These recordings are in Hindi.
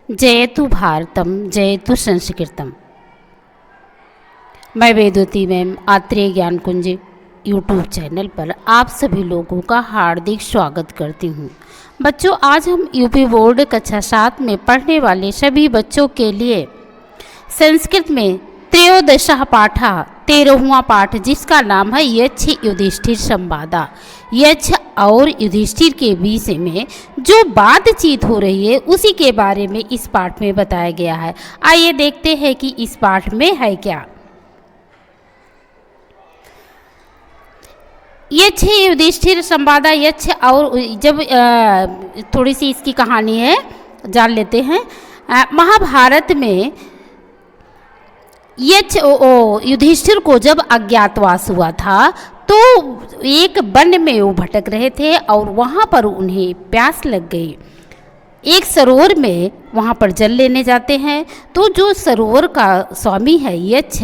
जयतु भारतम जयतु संस्कृतम। मैं वेदवती मैम आत्रेय ज्ञान कुंज यूट्यूब चैनल पर आप सभी लोगों का हार्दिक स्वागत करती हूँ। बच्चों, आज हम यूपी बोर्ड कक्षा 7 में पढ़ने वाले सभी बच्चों के लिए संस्कृत में त्रयोदशः पाठः 13वां पाठ, जिसका नाम है यक्ष युधिष्ठिर संवादा। यक्ष और युधिष्ठिर के बीच में जो बातचीत हो रही है उसी के बारे में इस पाठ में बताया गया है। आइए देखते हैं कि इस पाठ में है क्या। यक्ष युधिष्ठिर संवादा। यक्ष और जब थोड़ी सी इसकी कहानी है, जान लेते हैं। महाभारत में यक्ष युधिष्ठिर को जब अज्ञातवास हुआ था तो एक वन में वो भटक रहे थे और वहाँ पर उन्हें प्यास लग गई। एक सरोवर में वहाँ पर जल लेने जाते हैं तो जो सरोवर का स्वामी है यक्ष,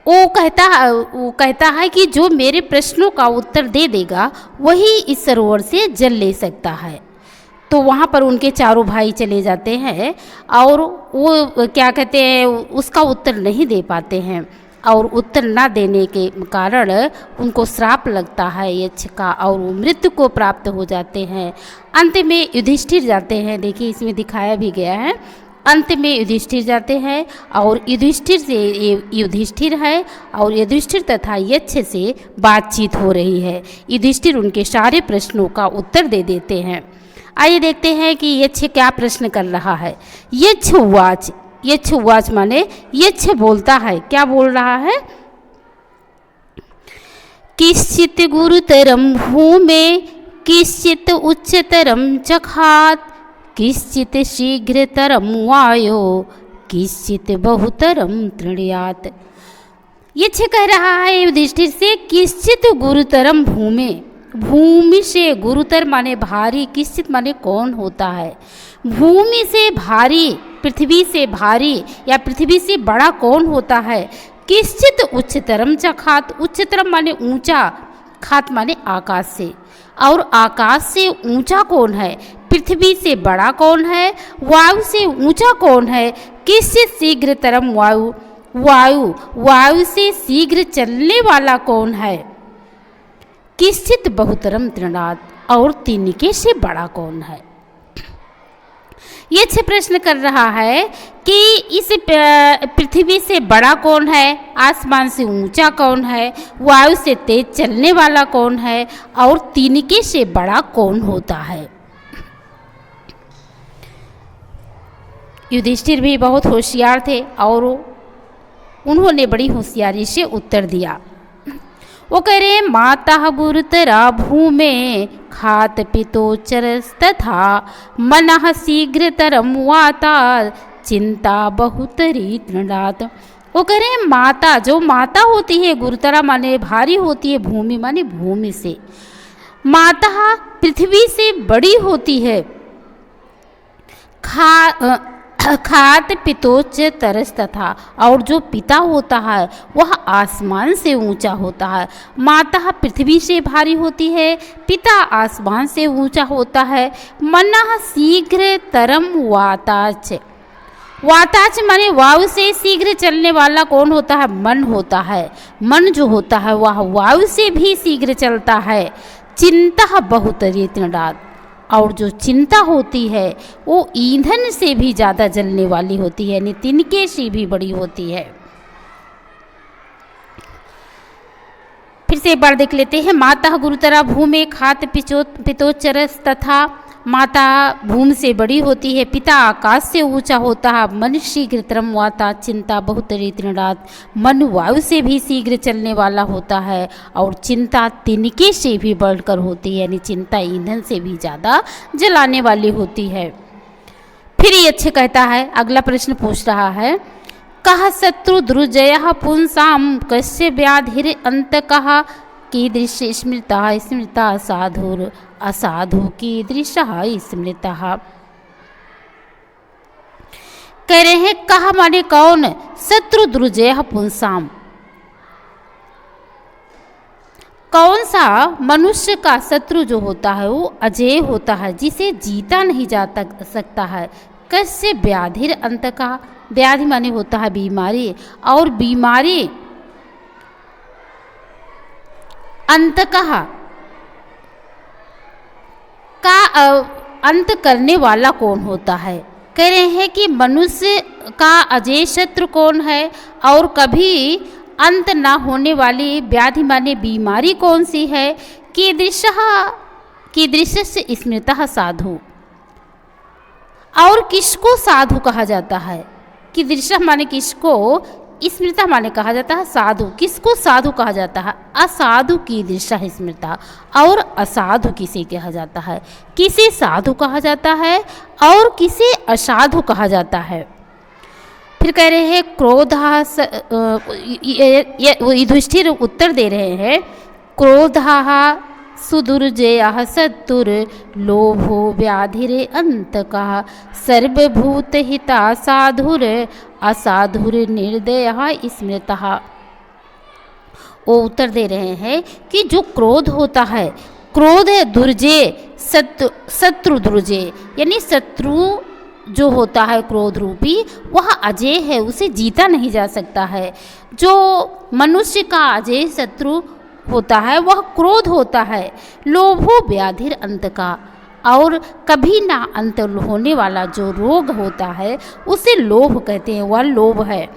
वो कहता है कि जो मेरे प्रश्नों का उत्तर दे देगा वही इस सरोवर से जल ले सकता है। तो वहाँ पर उनके चारों भाई चले जाते हैं और वो क्या कहते हैं, उसका उत्तर नहीं दे पाते हैं और उत्तर ना देने के कारण उनको श्राप लगता है यक्ष का और वो मृत्यु को प्राप्त हो जाते हैं। अंत में युधिष्ठिर जाते हैं, देखिए इसमें दिखाया भी गया है। अंत में युधिष्ठिर जाते हैं और युधिष्ठिर है और युधिष्ठिर तथा यक्ष से बातचीत हो रही है। युधिष्ठिर उनके सारे प्रश्नों का उत्तर दे देते हैं। आइए देखते हैं कि यक्ष क्या प्रश्न कर रहा है। यक्ष उवाच माने यक्ष बोलता है। क्या बोल रहा है? किश्चित गुरुतरम भूमे किश्चित उच्चतरम चखात किश्चित शीघ्रतरम वायो किश्चित बहुतरम तृणयात। यक्ष कह रहा है युधिष्ठिर से, किश्चित गुरुतरम भूमे, भूमि से गुरुतर माने भारी, किश्चित माने कौन होता है, भूमि से भारी, पृथ्वी से भारी या पृथ्वी से बड़ा कौन होता है। किश्चित उच्चतरम चखात, उच्चतरम माने ऊंचा, खात माने आकाश से, और आकाश से ऊंचा कौन है, पृथ्वी से बड़ा कौन है, वायु से ऊंचा कौन है। किश्चित शीघ्रतरम वायु, वायु से शीघ्र चलने वाला कौन है। किश्चित बहुतरम तृणात, और तिनके से बड़ा कौन है। यक्ष प्रश्न कर रहा है कि इस पृथ्वी से बड़ा कौन है, आसमान से ऊंचा कौन है, वायु से तेज चलने वाला कौन है और तिनके से बड़ा कौन होता है। युधिष्ठिर भी बहुत होशियार थे और उन्होंने बड़ी होशियारी से उत्तर दिया। वो कह रहे, माता गुरुतरा भूमे खात पितोचरस्तथा मनः शीघ्रतरम वाता चिंता बहुतरी तृणात। वो कह रहे हैं माता, जो माता होती है गुरुतरा माने भारी होती है, भूमि माने भूमि से, माता पृथ्वी से बड़ी होती है, खात पितोच तरस तथा, और जो पिता होता है वह आसमान से ऊंचा होता है। माता पृथ्वी से भारी होती है, पिता आसमान से ऊंचा होता है। मनः शीघ्र तरम वाताच, वाताच माने वायु से शीघ्र चलने वाला कौन होता है, मन होता है। मन जो होता है वह वायु से भी शीघ्र चलता है। चिंता बहुतरी तृणात, और जो चिंता होती है वो ईंधन से भी ज़्यादा जलने वाली होती है, यानी तिनके से भी बड़ी होती है। फिर से एक बार देख लेते हैं। माता गुरुतरा भूमि खात पितोचरस तथा, माता भूमि से बड़ी होती है, पिता आकाश से ऊंचा होता है। मन शीघ्रतरम वाता चिंता बहुतरी तृणात, मन वायु से भी शीघ्र चलने वाला होता है और चिंता तिनके से भी बढ़कर होती है, यानी चिंता ईंधन से भी ज़्यादा जलाने वाली होती है। फिर यक्ष कहता है, अगला प्रश्न पूछ रहा है, कह शत्रु दुर्जय पुंसाम कस्य व्याधिर अंतकः कीदृश स्मृता स्मृता साधुर असाधु कीदृशः स्मृतः। कह रहे हैं कहा माने कौन, शत्रु दुर्जय पुंसाम, कौन सा मनुष्य का शत्रु जो होता है वो अजेय होता है, जिसे जीता नहीं जा सकता है। कस्य व्याधिर अंतका, व्याधि माने होता है बीमारी, और बीमारी अंतकः का अंत करने वाला कौन होता है। कह रहे हैं कि मनुष्य का अजय शत्रु कौन है और कभी अंत ना होने वाली व्याधि माने बीमारी कौन सी है। कीदृश से स्मृतः साधु, और किसको साधु कहा जाता है। कीदृश माने किसको, स्मृता माने कहा जाता है साधु, किसको साधु कहा जाता है। असाधु कीदृश स्मृता, और असाधु किसे कहा जाता है, किसे साधु कहा जाता है और किसे असाधु कहा जाता है। फिर कह रहे हैं क्रोध, युधिष्ठिर उत्तर दे रहे हैं, क्रोध सुदुर्जय शत्रुर लोभो व्याधिरे अंतकः सर्वभूत हिता साधुर असाधुर निर्दय स्मृतः। वो उत्तर दे रहे हैं कि जो क्रोध होता है, क्रोध है दुर्जय, शत्रु दुर्जय, यानी शत्रु जो होता है क्रोध रूपी वह अजय है, उसे जीता नहीं जा सकता है। जो मनुष्य का अजय शत्रु होता है वह क्रोध होता है। लोभो व्याधिर अंत का, और कभी ना अंत होने वाला जो रोग होता है उसे लोभ कहते हैं, वह लोभ है।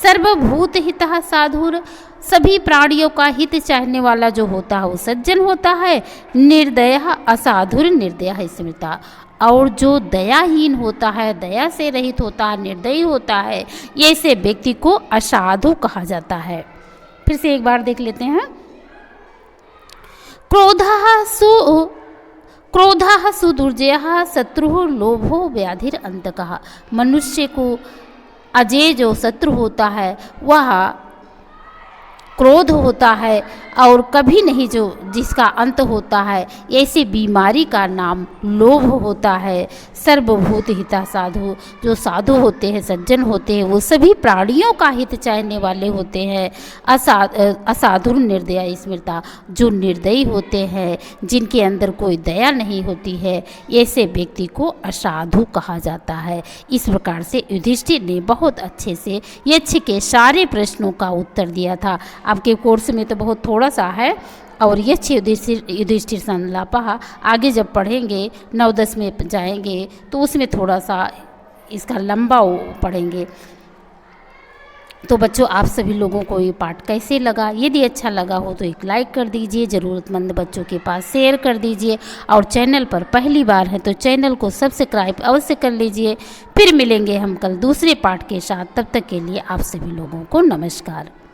सर्वभूत हितः साधुर, सभी प्राणियों का हित चाहने वाला जो होता है वो सज्जन होता है। निर्दय असाधुर निर्दय स्मृता, और जो दयाहीन होता है, दया से रहित होता है, निर्दयी होता है, ऐसे व्यक्ति को असाधु कहा जाता है। फिर से एक बार देख लेते हैं। क्रोधः सुदुर्जयः शत्रु लोभो व्याधिर अंतकः, मनुष्य को अजय जो शत्रु होता है वह क्रोध होता है, और कभी नहीं जो जिसका अंत होता है, ऐसी बीमारी का नाम लोभ होता है। सर्वभूत हिता साधु, जो साधु होते हैं, सज्जन होते हैं, वो सभी प्राणियों का हित चाहने वाले होते हैं। असाधु निर्दया स्मृता, जो निर्दयी होते हैं, जिनके अंदर कोई दया नहीं होती है, ऐसे व्यक्ति को असाधु कहा जाता है। इस प्रकार से युधिष्ठिर ने बहुत अच्छे से यक्ष के सारे प्रश्नों का उत्तर दिया था। आपके कोर्स में तो बहुत थोड़ा सा है, और यक्ष युधिष्ठिर संलापः आगे जब पढ़ेंगे 9-10 में जाएंगे तो उसमें थोड़ा सा इसका लंबा पढ़ेंगे। तो बच्चों, आप सभी लोगों को ये पाठ कैसे लगा? यदि अच्छा लगा हो तो एक लाइक कर दीजिए, ज़रूरतमंद बच्चों के पास शेयर कर दीजिए, और चैनल पर पहली बार है तो चैनल को सब्सक्राइब अवश्य कर लीजिए। फिर मिलेंगे हम कल दूसरे पाठ के साथ, तब तक के लिए आप सभी लोगों को नमस्कार।